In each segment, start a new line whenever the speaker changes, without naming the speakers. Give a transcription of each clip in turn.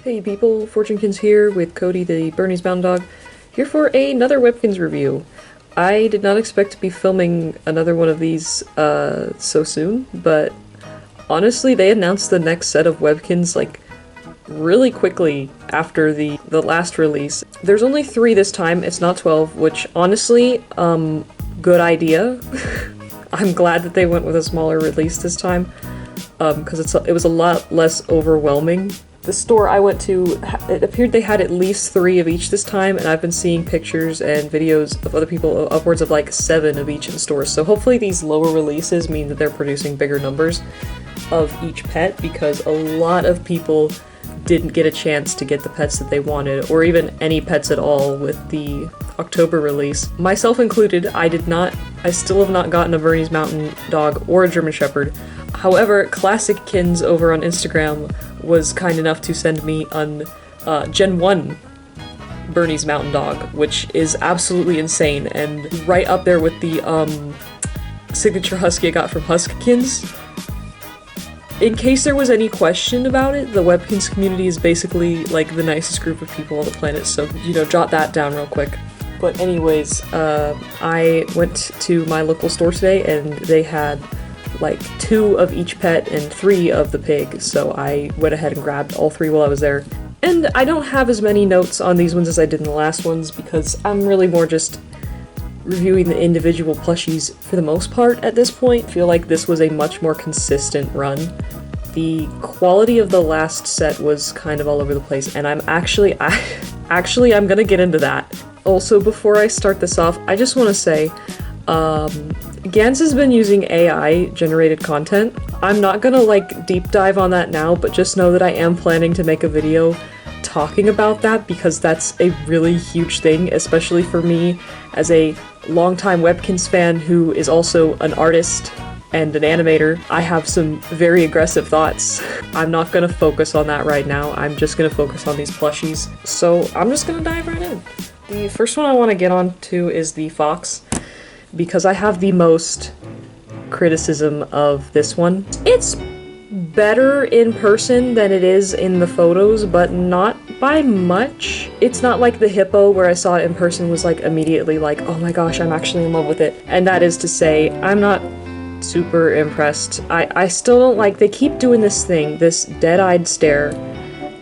Hey people, Fortunekins here with Cody the Bernese Mountain Dog, here for another Webkinz review. I did not expect to be filming another one of these so soon, but honestly they announced the next set of Webkinz like really quickly after the last release. There's only 3 this time, it's not 12, which honestly, good idea. I'm glad that they went with a smaller release this time, because it was a lot less overwhelming. The store I went to, it appeared they had at least 3 of each this time, and I've been seeing pictures and videos of other people upwards of like 7 of each in stores. So hopefully these lower releases mean that they're producing bigger numbers of each pet, because a lot of people didn't get a chance to get the pets that they wanted, or even any pets at all with the October release. Myself included, I still have not gotten a Bernese Mountain Dog or a German Shepherd. However, Classickins over on Instagram was kind enough to send me an Gen 1 Bernese Mountain Dog, which is absolutely insane, and right up there with the signature husky I got from Huskykins. In case there was any question about it, the Webkinz community is basically like the nicest group of people on the planet, so, you know, jot that down real quick. But anyways, I went to my local store today and they had like 2 of each pet and 3 of the pig, so I went ahead and grabbed all 3 while I was there. And I don't have as many notes on these ones as I did in the last ones, because I'm really more just reviewing the individual plushies for the most part at this point. I feel like this was a much more consistent run. The quality of the last set was kind of all over the place, and I'm gonna get into that. Also, before I start this off, I just want to say, Gans has been using AI-generated content. I'm not gonna like deep dive on that now, but just know that I am planning to make a video talking about that, because that's a really huge thing, especially for me as a longtime Webkinz fan who is also an artist and an animator. I have some very aggressive thoughts. I'm not gonna focus on that right now, I'm just gonna focus on these plushies. So I'm just gonna dive right in. The first one I want to get on to is the fox, because I have the most criticism of this one. It's better in person than it is in the photos, but not by much. It's not like the hippo where I saw it in person was like immediately like, oh my gosh, I'm actually in love with it. And that is to say, I'm not super impressed. I still don't like, they keep doing this thing, this dead-eyed stare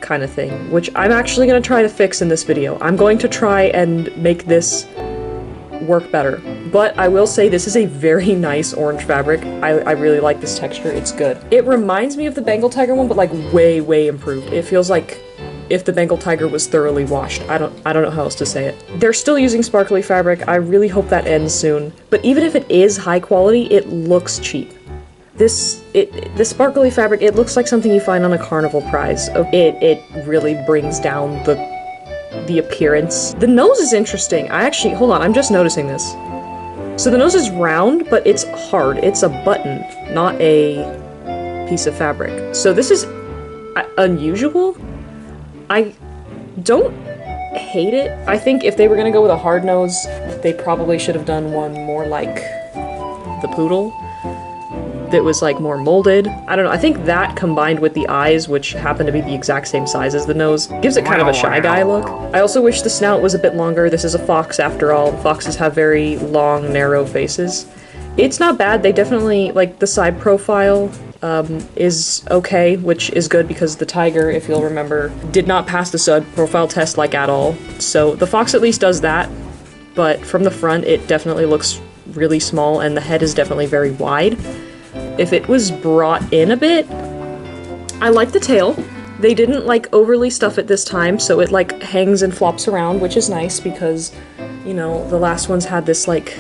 kind of thing, which I'm actually going to try to fix in this video. I'm going to try and make this work better. But I will say this is a very nice orange fabric. I really like this texture, it's good. It reminds me of the Bengal Tiger one, but like way, way improved. It feels like if the Bengal Tiger was thoroughly washed. I don't know how else to say it. They're still using sparkly fabric. I really hope that ends soon. But even if it is high quality, it looks cheap. The sparkly fabric, it looks like something you find on a carnival prize. It really brings down the appearance. The nose is interesting. Hold on, I'm just noticing this. So the nose is round, but it's hard. It's a button, not a piece of fabric. So this is unusual. I don't hate it. I think if they were gonna go with a hard nose, they probably should have done one more like the poodle, that was like more molded. I don't know, I think that combined with the eyes, which happen to be the exact same size as the nose, gives it kind of a Shy Guy look. I also wish the snout was a bit longer. This is a fox after all. Foxes have very long, narrow faces. It's not bad. They definitely, like, the side profile is okay, which is good because the tiger, if you'll remember, did not pass the side profile test like at all. So the fox at least does that, but from the front it definitely looks really small, and the head is definitely very wide. If it was brought in a bit, I like the tail. They didn't like overly stuff it this time, so it like hangs and flops around, which is nice because, you know, the last ones had this like,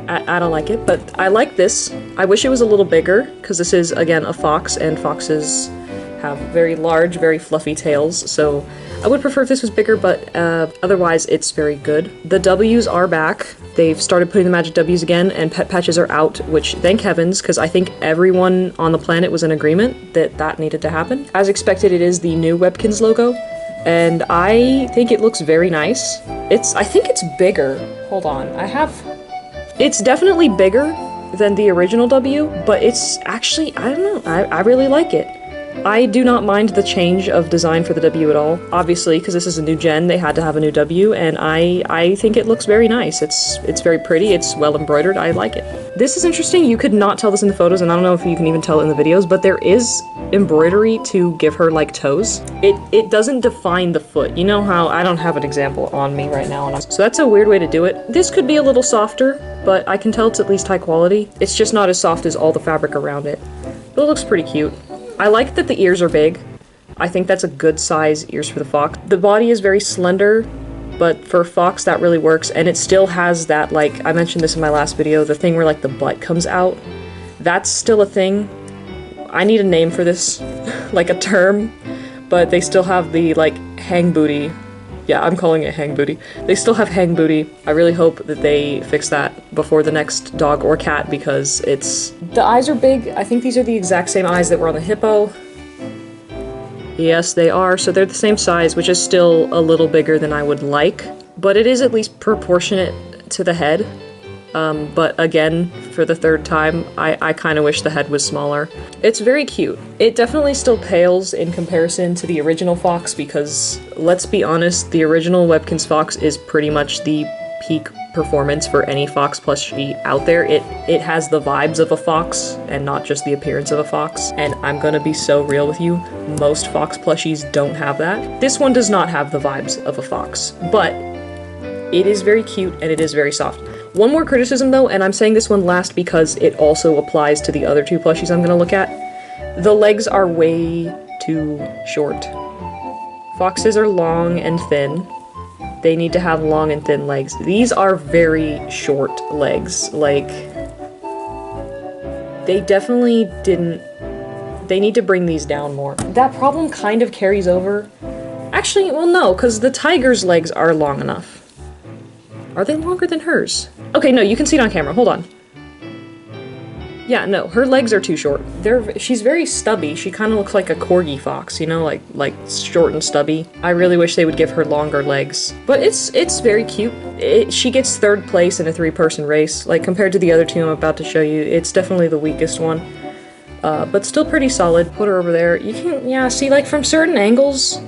I don't like it, but I like this. I wish it was a little bigger, because this is, again, a fox, and foxes have very large, very fluffy tails, so I would prefer if this was bigger, but otherwise it's very good. The W's are back. They've started putting the magic W's again, and pet patches are out, which thank heavens, because I think everyone on the planet was in agreement that that needed to happen. As expected, it is the new Webkinz logo, and I think it looks very nice. I think it's bigger. Hold on, it's definitely bigger than the original W, but it's actually, I don't know, I really like it. I do not mind the change of design for the W at all. Obviously, because this is a new gen, they had to have a new W, and I think it looks very nice. It's very pretty, it's well embroidered, I like it. This is interesting, you could not tell this in the photos, and I don't know if you can even tell it in the videos, but there is embroidery to give her, like, toes. It doesn't define the foot. You know how, I don't have an example on me right now, so that's a weird way to do it. This could be a little softer, but I can tell it's at least high quality. It's just not as soft as all the fabric around it. But it looks pretty cute. I like that the ears are big. I think that's a good size ears for the fox. The body is very slender, but for a fox that really works, and it still has that, like, I mentioned this in my last video, the thing where, like, the butt comes out. That's still a thing. I need a name for this, like a term, but they still have the, like, hang booty. Yeah, I'm calling it hang booty. They still have hang booty. I really hope that they fix that before the next dog or cat, because it's... The eyes are big. I think these are the exact same eyes that were on the hippo. Yes, they are. So they're the same size, which is still a little bigger than I would like, but it is at least proportionate to the head. But again, for the third time, I kind of wish the head was smaller. It's very cute. It definitely still pales in comparison to the original fox, because, let's be honest, the original Webkinz fox is pretty much the peak performance for any fox plushie out there. It has the vibes of a fox, and not just the appearance of a fox. And I'm gonna be so real with you, most fox plushies don't have that. This one does not have the vibes of a fox, but it is very cute and it is very soft. One more criticism though, and I'm saying this one last because it also applies to the other two plushies I'm gonna look at. The legs are way too short. Foxes are long and thin. They need to have long and thin legs. These are very short legs. Like, they definitely didn't... They need to bring these down more. That problem kind of carries over. Actually, well no, because the tiger's legs are long enough. Are they longer than hers? Okay, no, you can see it on camera. Hold on. Yeah, no, her legs are too short. She's very stubby. She kind of looks like a corgi fox, you know, like short and stubby. I really wish they would give her longer legs. But it's very cute. She gets third place in a 3-person race. Like, compared to the other two I'm about to show you, it's definitely the weakest one. But still pretty solid. Put her over there. You can, yeah, see, like, from certain angles,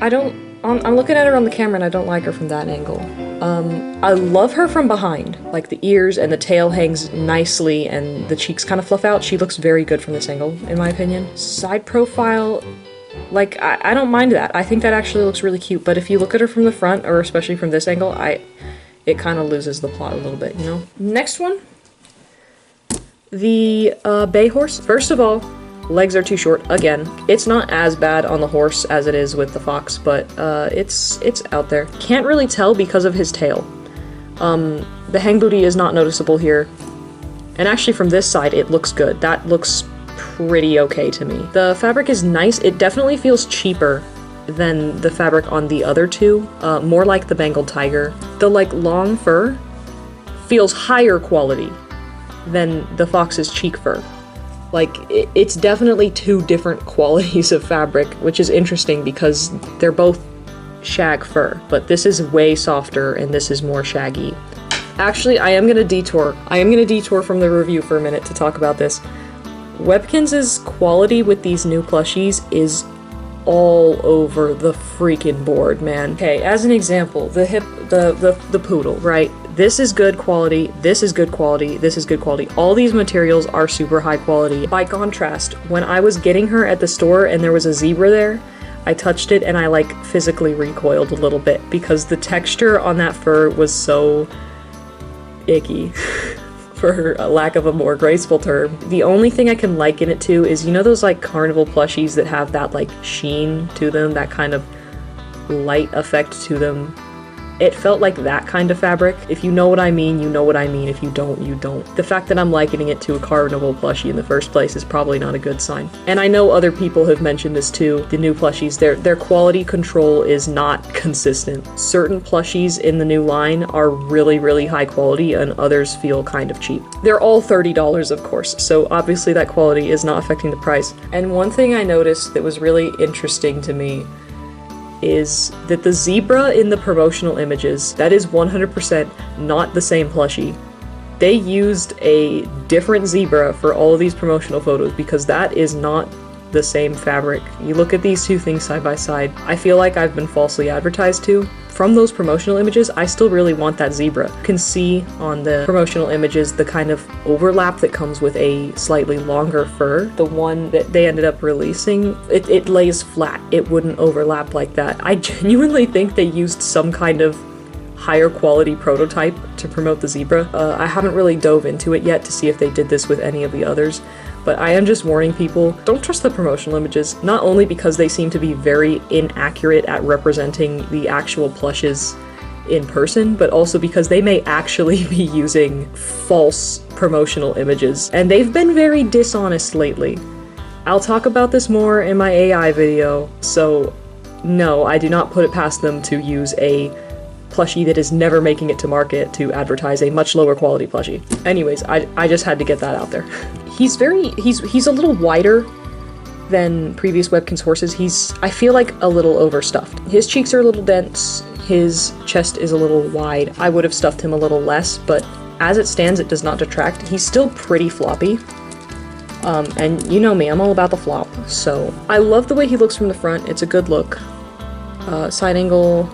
I'm looking at her on the camera and I don't like her from that angle. I love her from behind. Like, the ears and the tail hangs nicely and the cheeks kind of fluff out. She looks very good from this angle, in my opinion. Side profile, like, I don't mind that. I think that actually looks really cute, but if you look at her from the front, or especially from this angle, it kind of loses the plot a little bit, you know? Next one. The bay horse. First of all, legs are too short. Again, it's not as bad on the horse as it is with the fox, but it's out there. Can't really tell because of his tail. The hang booty is not noticeable here. And actually from this side, it looks good. That looks pretty okay to me. The fabric is nice. It definitely feels cheaper than the fabric on the other two. More like the Bengal tiger. The, like, long fur feels higher quality than the fox's cheek fur. Like, it's definitely two different qualities of fabric, which is interesting because they're both shag fur, but this is way softer and this is more shaggy. Actually, I am gonna detour from the review for a minute to talk about this. Webkinz's quality with these new plushies is all over the freaking board, man. Okay, as an example, the poodle, right? This is good quality, this is good quality, this is good quality. All these materials are super high quality. By contrast, when I was getting her at the store and there was a zebra there, I touched it and I, like, physically recoiled a little bit because the texture on that fur was so icky, for a lack of a more graceful term. The only thing I can liken it to is, you know those, like, carnival plushies that have that, like, sheen to them, that kind of light effect to them? It felt like that kind of fabric. If you know what I mean, you know what I mean. If you don't, you don't. The fact that I'm likening it to a carnival plushie in the first place is probably not a good sign. And I know other people have mentioned this too, the new plushies, their quality control is not consistent. Certain plushies in the new line are really, really high quality and others feel kind of cheap. They're all $30, of course, so obviously that quality is not affecting the price. And one thing I noticed that was really interesting to me is that the zebra in the promotional images, that is 100% not the same plushie they used a different zebra for all of these promotional photos because that is not the same fabric. You look at these two things side by side, I feel like I've been falsely advertised to. From those promotional images, I still really want that zebra. You can see on the promotional images the kind of overlap that comes with a slightly longer fur. The one that they ended up releasing, it lays flat. It wouldn't overlap like that. I genuinely think they used some kind of higher quality prototype to promote the zebra. I haven't really dove into it yet to see if they did this with any of the others, but I am just warning people, don't trust the promotional images, not only because they seem to be very inaccurate at representing the actual plushes in person, but also because they may actually be using false promotional images, and they've been very dishonest lately. I'll talk about this more in my AI video, so no, I do not put it past them to use a plushie that is never making it to market to advertise a much lower quality plushie. Anyways, I just had to get that out there. He's a little wider than previous Webkinz horses. I feel like a little overstuffed. His cheeks are a little dense, his chest is a little wide. I would have stuffed him a little less, but as it stands, it does not detract. He's still pretty floppy. And you know me, I'm all about the flop. So I love the way he looks from the front. It's a good look. Side angle.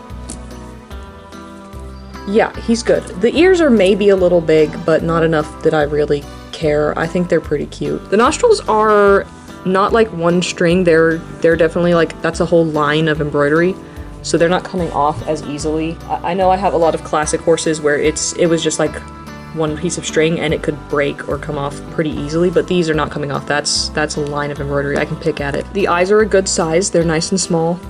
Yeah, he's good. The ears are maybe a little big, but not enough that I really care. I think they're pretty cute. The nostrils are not like one string. They're definitely like, that's a whole line of embroidery. So they're not coming off as easily. I know I have a lot of classic horses where it was just like one piece of string and it could break or come off pretty easily, but these are not coming off. That's a line of embroidery. I can pick at it. The eyes are a good size. They're nice and small,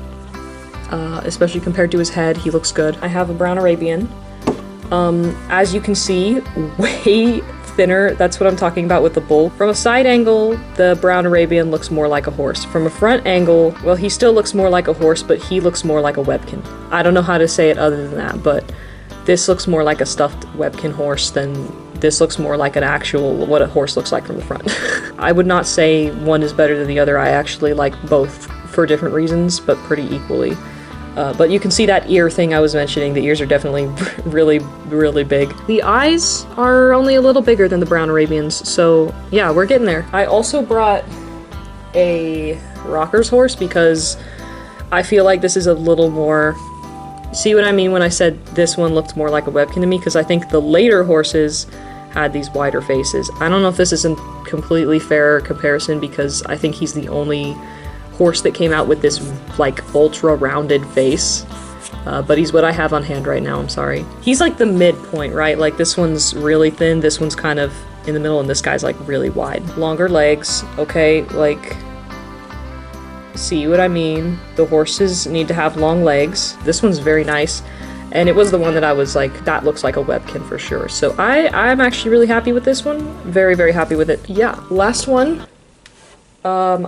especially compared to his head. He looks good. I have a brown Arabian. As you can see, way thinner. That's what I'm talking about with the bull. From a side angle, the brown Arabian looks more like a horse. From a front angle, well, he still looks more like a horse, but he looks more like a Webkinz. I don't know how to say it other than that, but this looks more like a stuffed Webkinz horse than this looks more like an actual, what a horse looks like from the front. I would not say one is better than the other. I actually like both for different reasons, but pretty equally. But you can see that ear thing I was mentioning. The ears are definitely really, really big. The eyes are only a little bigger than the brown Arabians, so yeah, we're getting there. I also brought a Rocker's horse because I feel like this is a little more... See what I mean when I said this one looked more like a Webkinz to me? Because I think the later horses had these wider faces. I don't know if this is a completely fair comparison because I think he's the only horse that came out with this like ultra rounded face, but he's what I have on hand right now. I'm sorry. He's like the midpoint, right? Like this one's really thin, this one's kind of in the middle, and this guy's like really wide. Longer legs, okay, like, see what I mean? The horses need to have long legs. This one's very nice, and it was the one that I was like, that looks like a Webkinz for sure. So I'm actually really happy with this one. Very, very happy with it. Yeah, last one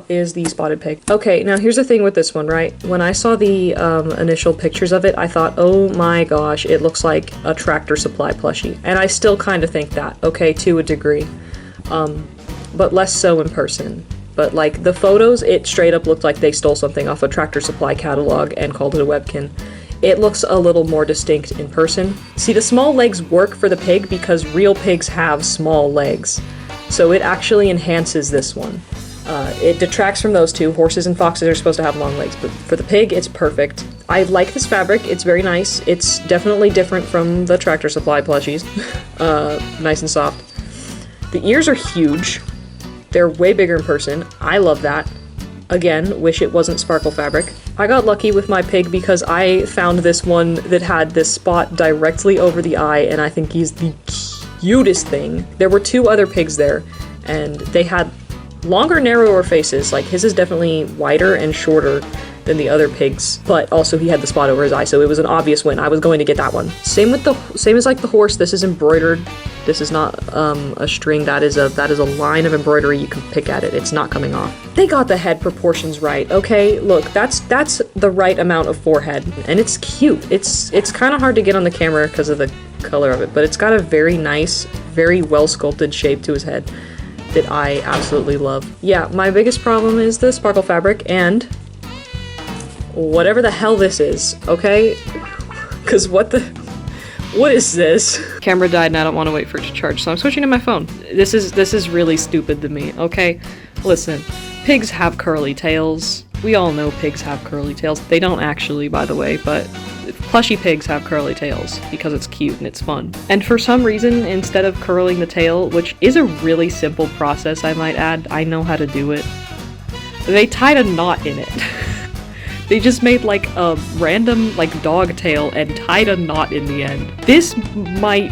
is the spotted pig. Okay, now here's the thing with this one, right? When I saw the initial pictures of it, I thought, oh my gosh, it looks like a Tractor Supply plushie. And I still kind of think that, okay, to a degree. But less so in person. But like the photos, it straight up looked like they stole something off a Tractor Supply catalog and called it a Webkinz. It looks a little more distinct in person. See, the small legs work for the pig because real pigs have small legs. So it actually enhances this one. It detracts from those two. Horses and foxes are supposed to have long legs, but for the pig, it's perfect. I like this fabric. It's very nice. It's definitely different from the Tractor Supply plushies. Nice and soft. The ears are huge. They're way bigger in person. I love that. Again, wish it wasn't sparkle fabric. I got lucky with my pig because I found this one that had this spot directly over the eye, and I think he's the cutest thing. There were two other pigs there, and they had longer, narrower faces. Like his is definitely wider and shorter than the other pigs, but also he had the spot over his eye, so it was an obvious win. I was going to get that one. Same as like the horse. This is embroidered. This is not a string. That is a line of embroidery. You can pick at it. It's not coming off. They got the head proportions right. Okay, look, that's the right amount of forehead, and it's cute. It's kind of hard to get on the camera because of the color of it, but it's got a very nice, very well sculpted shape to his head that I absolutely love. Yeah, my biggest problem is the sparkle fabric and whatever the hell this is, okay? Because what What is this? Camera died and I don't want to wait for it to charge, so I'm switching to my phone. This is really stupid to me, okay? Listen, pigs have curly tails. We all know pigs have curly tails. They don't actually, by the way, but plushy pigs have curly tails because it's cute and it's fun. And for some reason, instead of curling the tail, which is a really simple process, I might add, I know how to do it, they tied a knot in it. They just made like a random like dog tail and tied a knot in the end. This might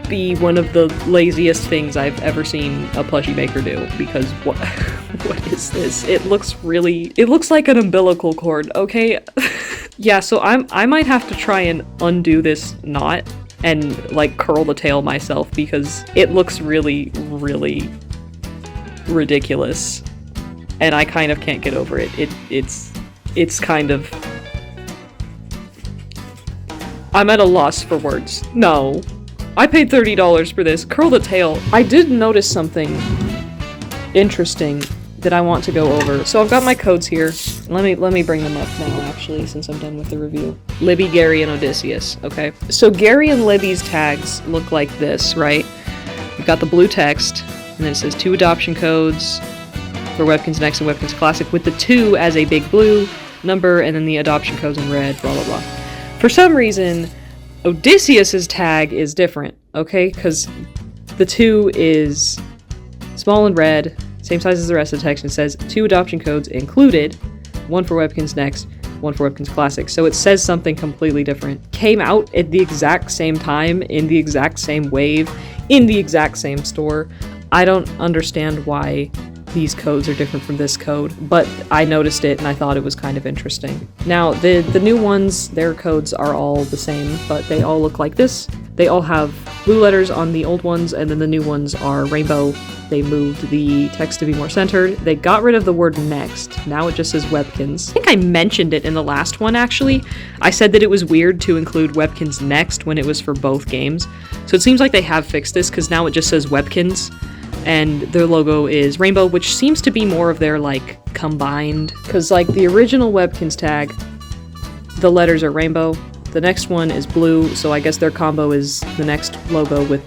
be one of the laziest things I've ever seen a plushie maker do, because what is this? It looks like an umbilical cord, okay? Yeah, so I might have to try and undo this knot and like curl the tail myself because it looks really, really ridiculous. And I kind of can't get over it. It's kind of... I'm at a loss for words. No. I paid $30 for this. Curl the tail. I did notice something interesting that I want to go over. So I've got my codes here. Let me bring them up now, actually, since I'm done with the review. Libby, Gary, and Odysseus, okay? So Gary and Libby's tags look like this, right? We've got the blue text, and then it says 2 adoption codes for Webkinz Next and Webkinz Classic, with the 2 as a big blue number, and then the adoption codes in red, blah blah blah. For some reason, Odysseus's tag is different, okay? Because the 2 is small and red, same size as the rest of the text, and it says 2 adoption codes included, 1 for Webkinz Next, 1 for Webkinz Classic. So it says something completely different. Came out at the exact same time, in the exact same wave, in the exact same store. I don't understand why these codes are different from this code, but I noticed it and I thought it was kind of interesting. Now, the new ones, their codes are all the same, but they all look like this. They all have blue letters on the old ones, and then the new ones are rainbow. They moved the text to be more centered. They got rid of the word next. Now it just says Webkinz. I think I mentioned it in the last one, actually. I said that it was weird to include Webkinz Next when it was for both games. So it seems like they have fixed this, because now it just says Webkinz. And their logo is rainbow, which seems to be more of their, like, combined. Because, like, the original Webkinz tag, the letters are rainbow. The next one is blue, so I guess their combo is the next logo with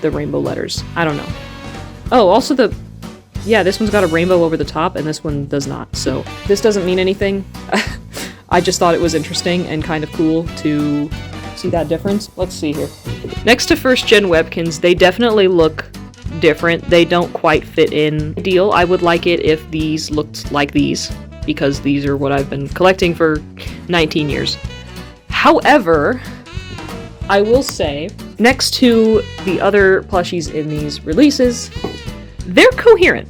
the rainbow letters. I don't know. Oh, also this one's got a rainbow over the top, and this one does not. So, this doesn't mean anything. I just thought it was interesting and kind of cool to see that difference. Let's see here. Next to first-gen Webkinz, they definitely look different. They don't quite fit in. Ideal. I would like it if these looked like these, because these are what I've been collecting for 19 years. However, I will say, next to the other plushies in these releases, they're coherent.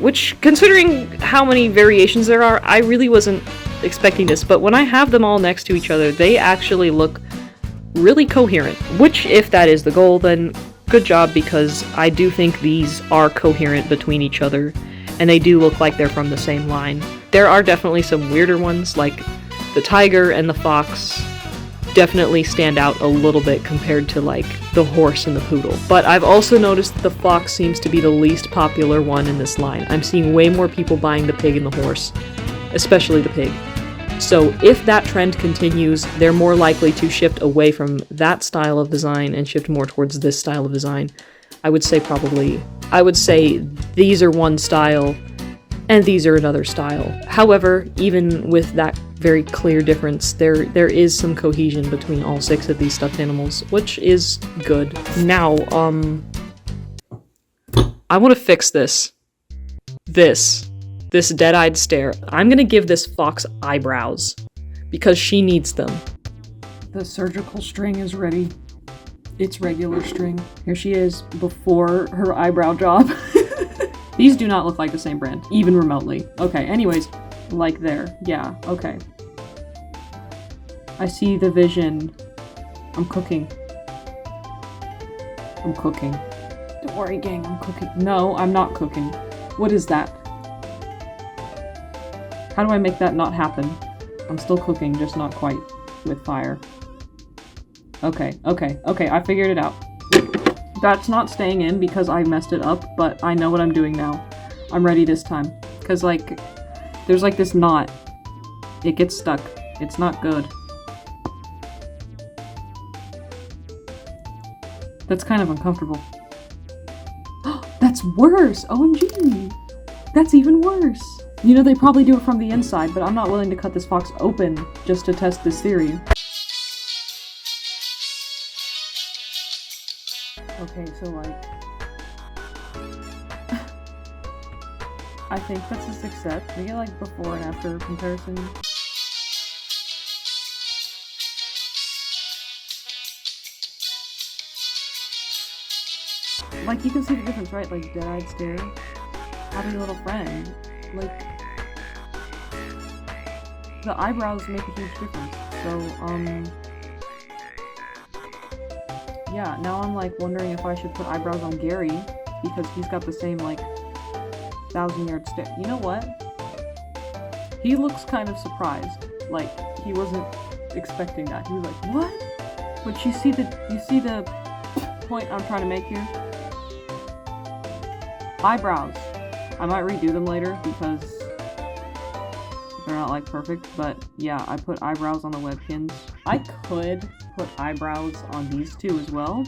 Which, considering how many variations there are, I really wasn't expecting this, but when I have them all next to each other, they actually look really coherent. Which, if that is the goal, then good job, because I do think these are coherent between each other, and they do look like they're from the same line. There are definitely some weirder ones, like the tiger and the fox definitely stand out a little bit compared to, like, the horse and the poodle. But I've also noticed that the fox seems to be the least popular one in this line. I'm seeing way more people buying the pig and the horse, especially the pig. So if that trend continues, they're more likely to shift away from that style of design and shift more towards this style of design. I would say these are one style and these are another style. However, even with that very clear difference, there is some cohesion between all 6 of these stuffed animals, which is good. Now, I want to fix this. This dead-eyed stare. I'm gonna give this fox eyebrows, because she needs them. The surgical string is ready. It's regular string. Here she is, before her eyebrow job. These do not look like the same brand, even remotely. Okay, anyways, like there. Yeah, okay. I see the vision. I'm cooking. Don't worry, gang, I'm cooking. No, I'm not cooking. What is that? How do I make that not happen? I'm still cooking, just not quite with fire. Okay, I figured it out. That's not staying in because I messed it up, but I know what I'm doing now. I'm ready this time. Because, like, there's, like, this knot. It gets stuck. It's not good. That's kind of uncomfortable. That's worse! OMG! That's even worse! You know, they probably do it from the inside, but I'm not willing to cut this fox open just to test this theory. Okay, so like... I think that's a success. We get like before and after comparison. Like, you can see the difference, right? Like, dead-eyed stare, having a little friend. Like, the eyebrows make a huge difference. So, yeah, now I'm, like, wondering if I should put eyebrows on Gary, because he's got the same, like, 1,000-yard stare. You know what? He looks kind of surprised. Like, he wasn't expecting that. He was like, what? But you see the point I'm trying to make here? Eyebrows. I might redo them later because they're not like perfect, but yeah, I put eyebrows on the Webkinz. I could put eyebrows on these two as well,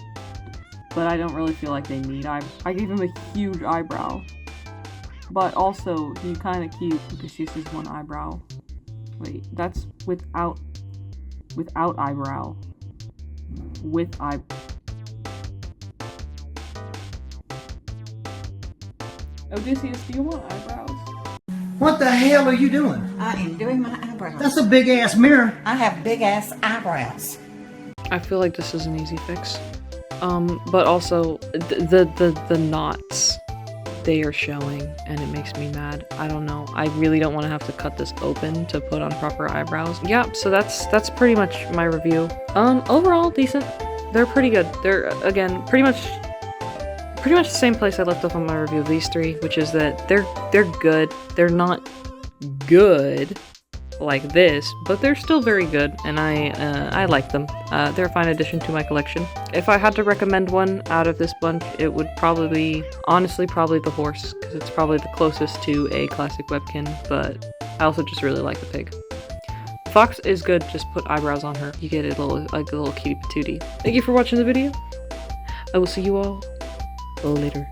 but I don't really feel like they need I gave him a huge eyebrow, but also he's kind of cute because she says one eyebrow. Wait, that's without eyebrow. With eyebrow. Odysseus, do you want eyebrows?
What the hell are you doing?
I am doing my eyebrows.
That's a big ass mirror.
I have big ass eyebrows.
I feel like this is an easy fix. But also the knots, they are showing and it makes me mad. I don't know. I really don't want to have to cut this open to put on proper eyebrows. Yeah, so that's pretty much my review. Overall decent. They're pretty good. They're again pretty much the same place I left off on my review of these three, which is that they're good. They're not good like this, but they're still very good, and I like them. They're a fine addition to my collection. If I had to recommend one out of this bunch, it would probably honestly the horse, because it's probably the closest to a classic Webkinz, but I also just really like the pig. Fox is good, just put eyebrows on her. You get a little cutie patootie. Thank you for watching the video. I will see you all later.